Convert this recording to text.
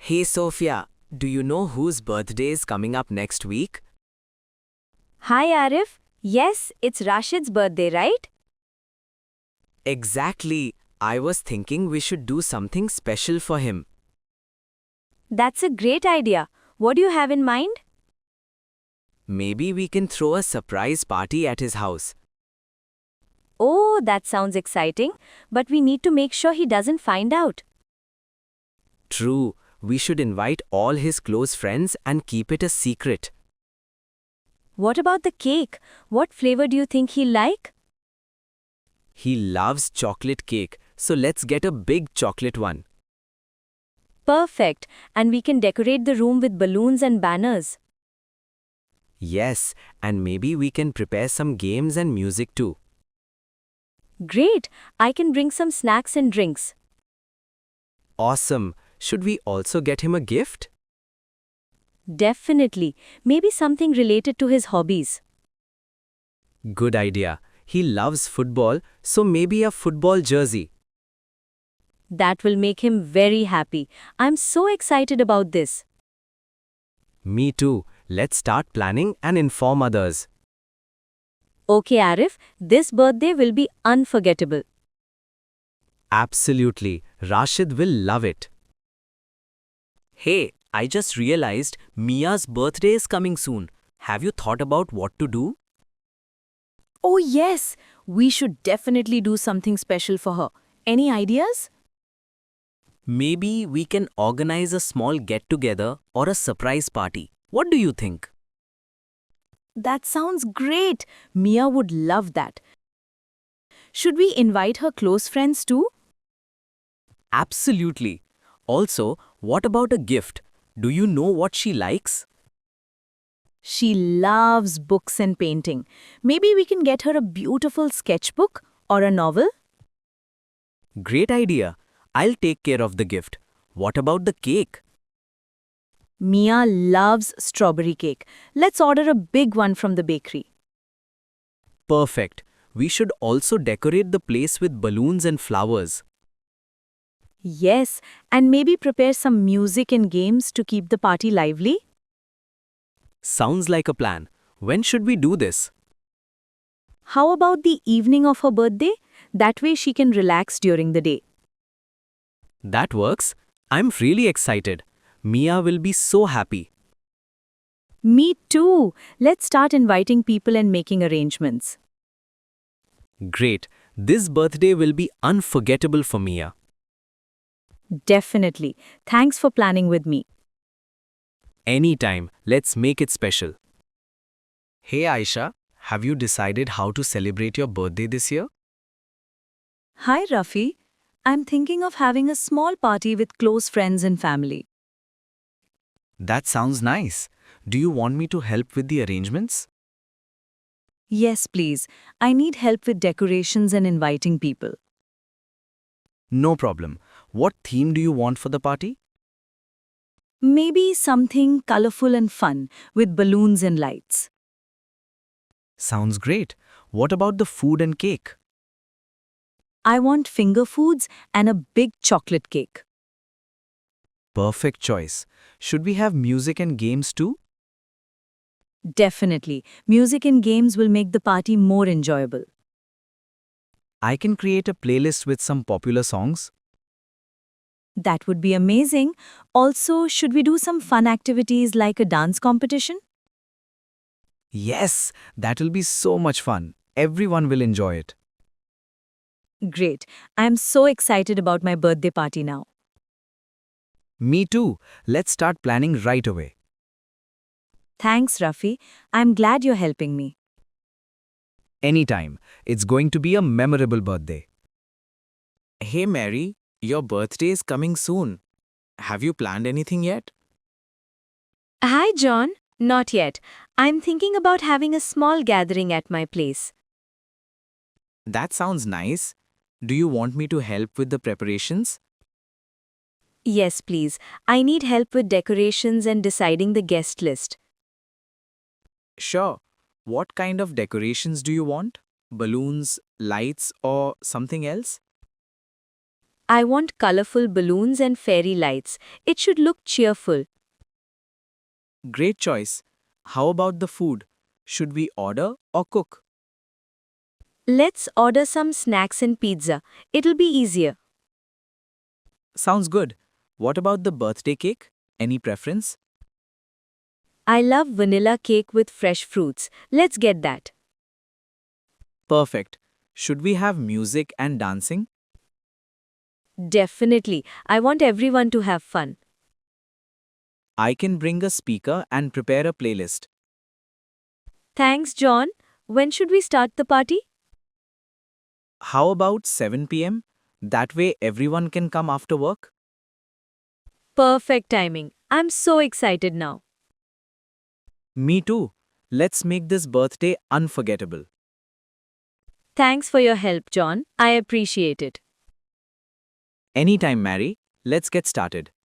Hey Sophia, do you know whose birthday is coming up next week? Hi Arif. Yes, it's Rashid's birthday, right? Exactly. I was thinking we should do something special for him. That's a great idea. What do you have in mind? Maybe we can throw a surprise party at his house. Oh, that sounds exciting, but we need to make sure he doesn't find out. True, we should invite all his close friends and keep it a secret. What about the cake? What flavor do you think he'll like? He loves chocolate cake, so let's get a big chocolate one. Perfect, and we can decorate the room with balloons and banners. Yes, and maybe we can prepare some games and music too. Great, I can bring some snacks and drinks. Awesome. Should we also get him a gift? Definitely, maybe something related to his hobbies. Good idea. He loves football, so maybe a football jersey. That will make him very happy. I'm so excited about this. Me too. Let's start planning and inform others. Okay, Arif, this birthday will be unforgettable. Absolutely. Rashid will love it. Hey, I just realized Mia's birthday is coming soon. Have you thought about what to do? Oh, yes, we should definitely do something special for her. Any ideas? Maybe we can organize a small get-together or a surprise party. What do you think? That sounds great. Mia would love that. Should we invite her close friends too? Absolutely. Also, what about a gift? Do you know what she likes? She loves books and painting. Maybe we can get her a beautiful sketchbook or a novel? Great idea. I'll take care of the gift. What about the cake? Mia loves strawberry cake. Let's order a big one from the bakery. Perfect. We should also decorate the place with balloons and flowers. Yes, and maybe prepare some music and games to keep the party lively. Sounds like a plan. When should we do this? How about the evening of her birthday? That way she can relax during the day. That works. I'm really excited. Mia will be so happy. Me too. Let's start inviting people and making arrangements. Great. This birthday will be unforgettable for Mia. Definitely. Thanks for planning with me. Anytime. Let's make it special. Hey Aisha, have you decided how to celebrate your birthday this year? Hi, Rafi. I'm thinking of having a small party with close friends and family. That sounds nice. Do you want me to help with the arrangements? Yes, please. I need help with decorations and inviting people. No problem. What theme do you want for the party? Maybe something colorful and fun with balloons and lights. Sounds great. What about the food and cake? I want finger foods and a big chocolate cake. Perfect choice. Should we have music and games too? Definitely. Music and games will make the party more enjoyable. I can create a playlist with some popular songs. That would be amazing. Also, should we do some fun activities like a dance competition? Yes, that will be so much fun. Everyone will enjoy it. Great. I am so excited about my birthday party now. Me too. Let's start planning right away. Thanks, Rafi. I'm glad you're helping me. Anytime. It's going to be a memorable birthday. Hey Mary, your birthday is coming soon. Have you planned anything yet? Hi, John. Not yet. I'm thinking about having a small gathering at my place. That sounds nice. Do you want me to help with the preparations? Yes, please. I need help with decorations and deciding the guest list. Sure. What kind of decorations do you want? Balloons, lights, or something else? I want colorful balloons and fairy lights. It should look cheerful. Great choice. How about the food? Should we order or cook? Let's order some snacks and pizza. It'll be easier. Sounds good. What about the birthday cake? Any preference? I love vanilla cake with fresh fruits. Let's get that. Perfect. Should we have music and dancing? Definitely. I want everyone to have fun. I can bring a speaker and prepare a playlist. Thanks, John. When should we start the party? How about 7 pm? That way everyone can come after work. Perfect timing. I'm so excited now. Me too. Let's make this birthday unforgettable. Thanks for your help, John. I appreciate it. Anytime, Mary. Let's get started.